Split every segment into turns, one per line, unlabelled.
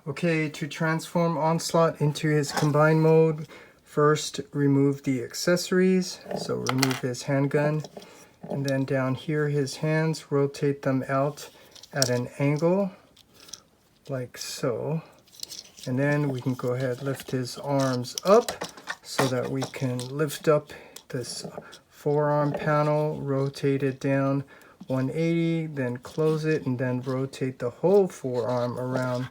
Okay, to transform Onslaught into his combined mode, first remove the accessories. So remove his handgun, and then down here his hands, rotate them out at an angle like so. And then we can go ahead, lift his arms up so that we can lift up this forearm panel, rotate it down 180, then close it, and then rotate the whole forearm around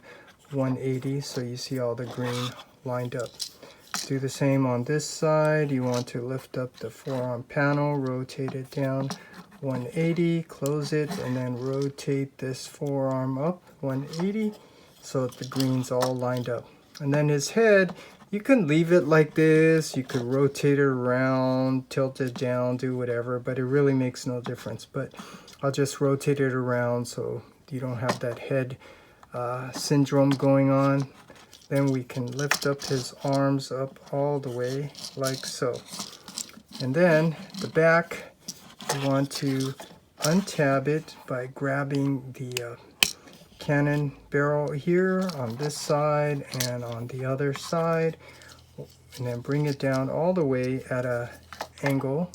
180 so you see all the green lined up. Do the same on this side. You want to lift up the forearm panel, rotate it down 180, close it, and then rotate this forearm up 180 so that the green's all lined up. And then his head, you can leave it like this, you could rotate it around, tilt it down, do whatever, but it really makes no difference. But I'll just rotate it around so you don't have that head syndrome going on. Then we can lift up his arms up all the way like so. And then the back, you want to untab it by grabbing the cannon barrel here on this side and on the other side, and then bring it down all the way at a angle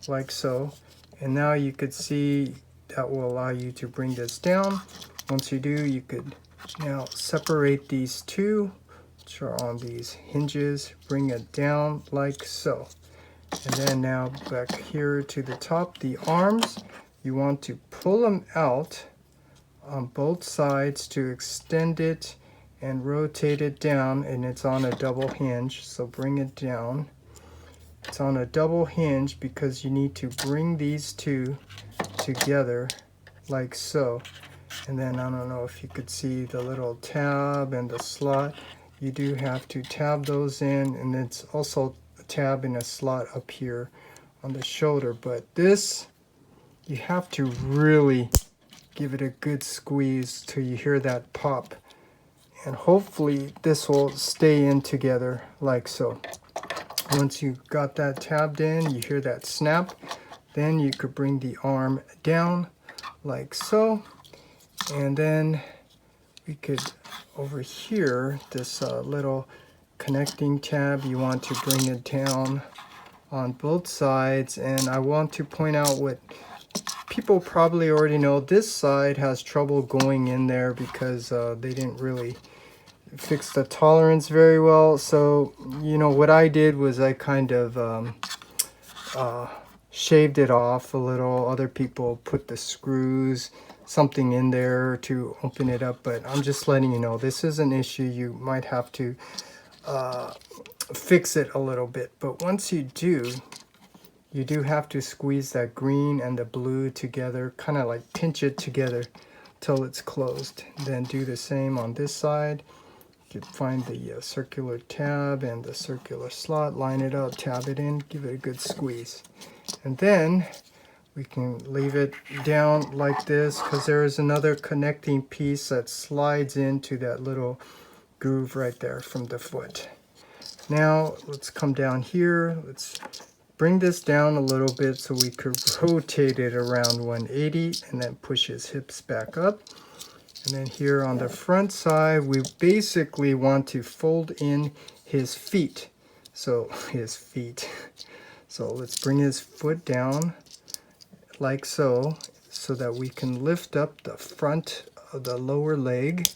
like so. And now you could see that will allow you to bring this down. Once you do, you could now separate these two, which are on these hinges, bring it down like so. And then now back here to the top, the arms, you want to pull them out on both sides to extend it and rotate it down, and it's on a double hinge, so bring it down. It's on a double hinge because you need to bring these two together like so. And then I don't know if you could see the little tab and the slot. You do have to tab those in, and it's also a tab and a slot up here on the shoulder. But this, you have to really give it a good squeeze till you hear that pop. And hopefully this will stay in together like so. Once you got that tabbed in, you hear that snap, then you could bring the arm down like so. And then we could, over here, this little connecting tab, you want to bring it down on both sides. And I want to point out what people probably already know. This side has trouble going in there because they didn't really fix the tolerance very well. So, you know, what I did was I kind of shaved it off a little. Other people put the screws, something in there to open it up, but I'm just letting you know this is an issue. You might have to fix it a little bit, but once you do, you do have to squeeze that green and the blue together, kind of like pinch it together till it's closed. Then do the same on this side. You can find the circular tab and the circular slot, line it up, tab it in, give it a good squeeze. And then we can leave it down like this because there is another connecting piece that slides into that little groove right there from the foot. Now let's come down here. Let's bring this down a little bit so we could rotate it around 180 and then push his hips back up. And then here on the front side, we basically want to fold in his feet. So his feet. So let's bring his foot down like so, so that we can lift up the front of the lower leg.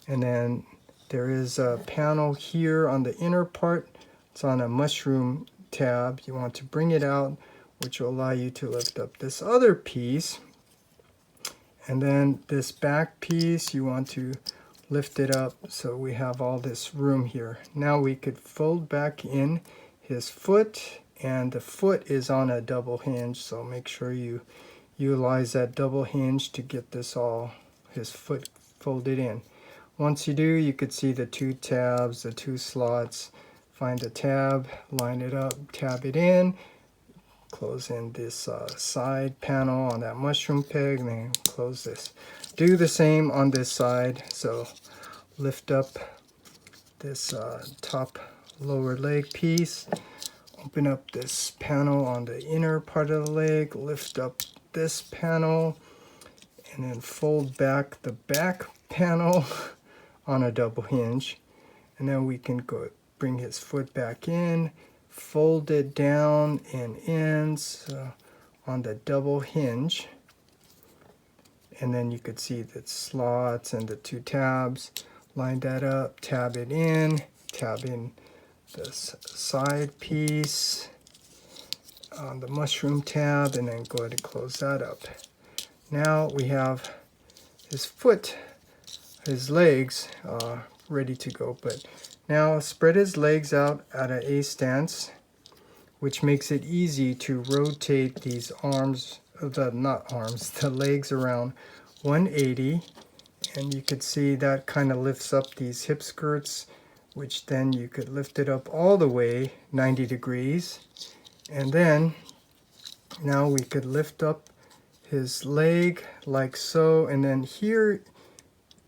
And then there is a panel here on the inner part. It's on a mushroom tab. You want to bring it out, which will allow you to lift up this other piece. And then this back piece, you want to lift it up so we have all this room here. Now we could fold back in his foot, and the foot is on a double hinge, so make sure you utilize that double hinge to get this all, his foot folded in. Once you do, you could see the two tabs, the two slots. Find the tab, line it up, tab it in, close in this side panel on that mushroom peg, and then close this. Do the same on this side. So lift up this top lower leg piece, open up this panel on the inner part of the leg, lift up this panel, and then fold back the back panel on a double hinge. And then we can go bring his foot back in, fold it down and in on the double hinge. And then you could see the slots and the two tabs. Line that up, tab it in, tab in the side piece on the mushroom tab, and then go ahead and close that up. Now we have his foot, his legs ready to go. But now spread his legs out at an A stance, which makes it easy to rotate these arms, the legs around 180. And you could see that kind of lifts up these hip skirts, which then you could lift it up all the way 90 degrees. And then now we could lift up his leg like so, and then here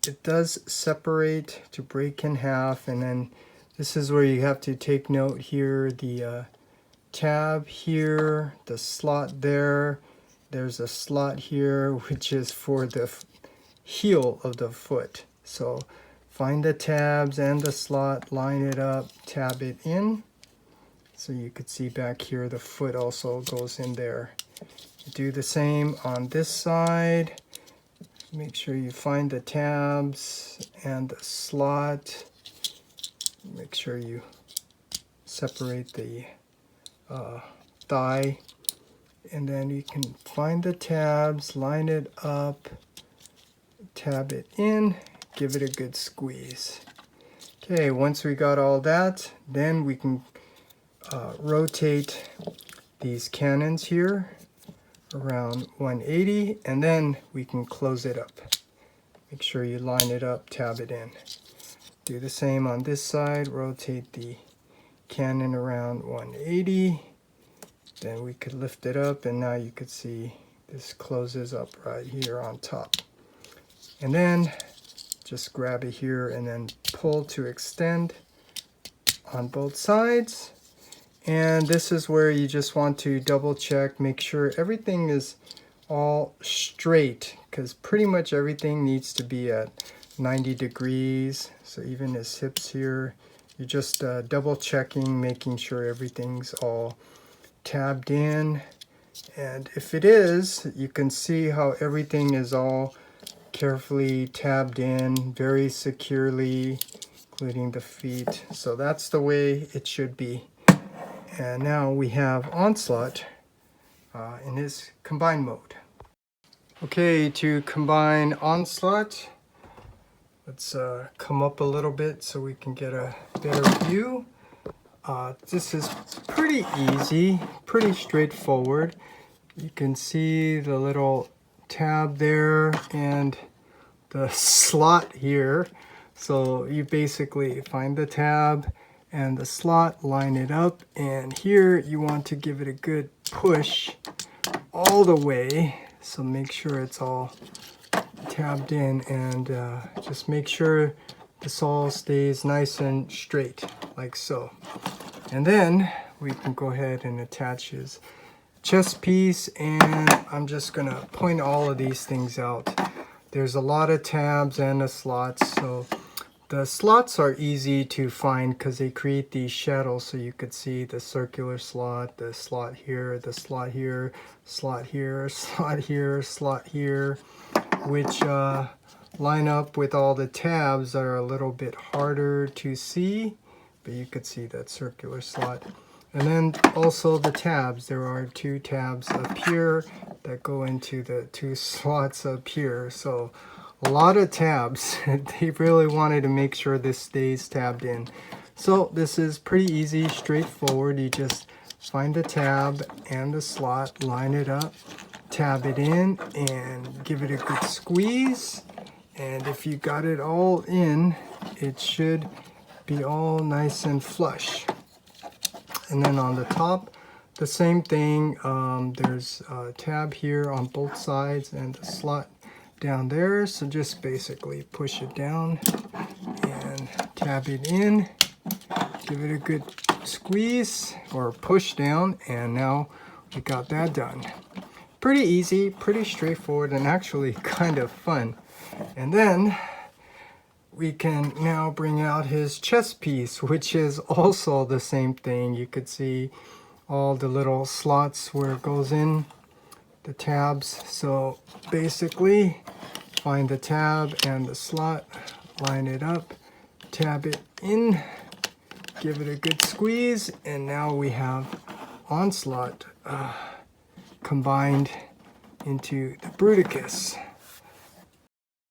it does separate to break in half. And then this is where you have to take note here, the tab here, the slot there, there's a slot here which is for the heel of the foot. So find the tabs and the slot, line it up, tab it in. So you could see back here the foot also goes in there. Do the same on this side. Make sure you find the tabs and the slot. Make sure you separate the thigh. And then you can find the tabs, line it up, tab it in, give it a good squeeze. Okay, once we got all that, then we can rotate these cannons here around 180, and then we can close it up. Make sure you line it up, tab it in. Do the same on this side, rotate the cannon around 180. Then we could lift it up, and now you could see this closes up right here on top. And then just grab it here and then pull to extend on both sides. And this is where you just want to double check, make sure everything is all straight, because pretty much everything needs to be at 90 degrees. So even his hips here, you're just double checking, making sure everything's all tabbed in. And if it is, you can see how everything is all carefully tabbed in, very securely, including the feet. So that's the way it should be. And now we have Onslaught in his combine mode. Okay, to combine Onslaught, let's come up a little bit so we can get a better view. This is pretty easy, pretty straightforward. You can see the little tab there and the slot here. So you basically find the tab and the slot, line it up, and here you want to give it a good push all the way. So make sure it's all tabbed in, and just make sure this all stays nice and straight like so. And then we can go ahead and attach his chest piece, and I'm just gonna point all of these things out. There's a lot of tabs and the slots, so the slots are easy to find because they create these shadows, so you could see the circular slot, the slot here, the slot here, slot here, slot here, slot here, which line up with all the tabs that are a little bit harder to see, but you could see that circular slot. And then also the tabs. There are two tabs up here that go into the two slots up here. So a lot of tabs. They really wanted to make sure this stays tabbed in. So this is pretty easy, straightforward. You just find the tab and the slot, line it up, tab it in, and give it a good squeeze. And if you got it all in, it should be all nice and flush. And then on the top, the same thing. There's a tab here on both sides and a slot down there. So just basically push it down and tab it in. Give it a good squeeze or push down, and now we got that done. Pretty easy, pretty straightforward, and actually kind of fun. And then we can now bring out his chest piece, which is also the same thing. You could see all the little slots where it goes in, the tabs. So basically, find the tab and the slot, line it up, tab it in, give it a good squeeze, and now we have Onslaught combined into the Bruticus.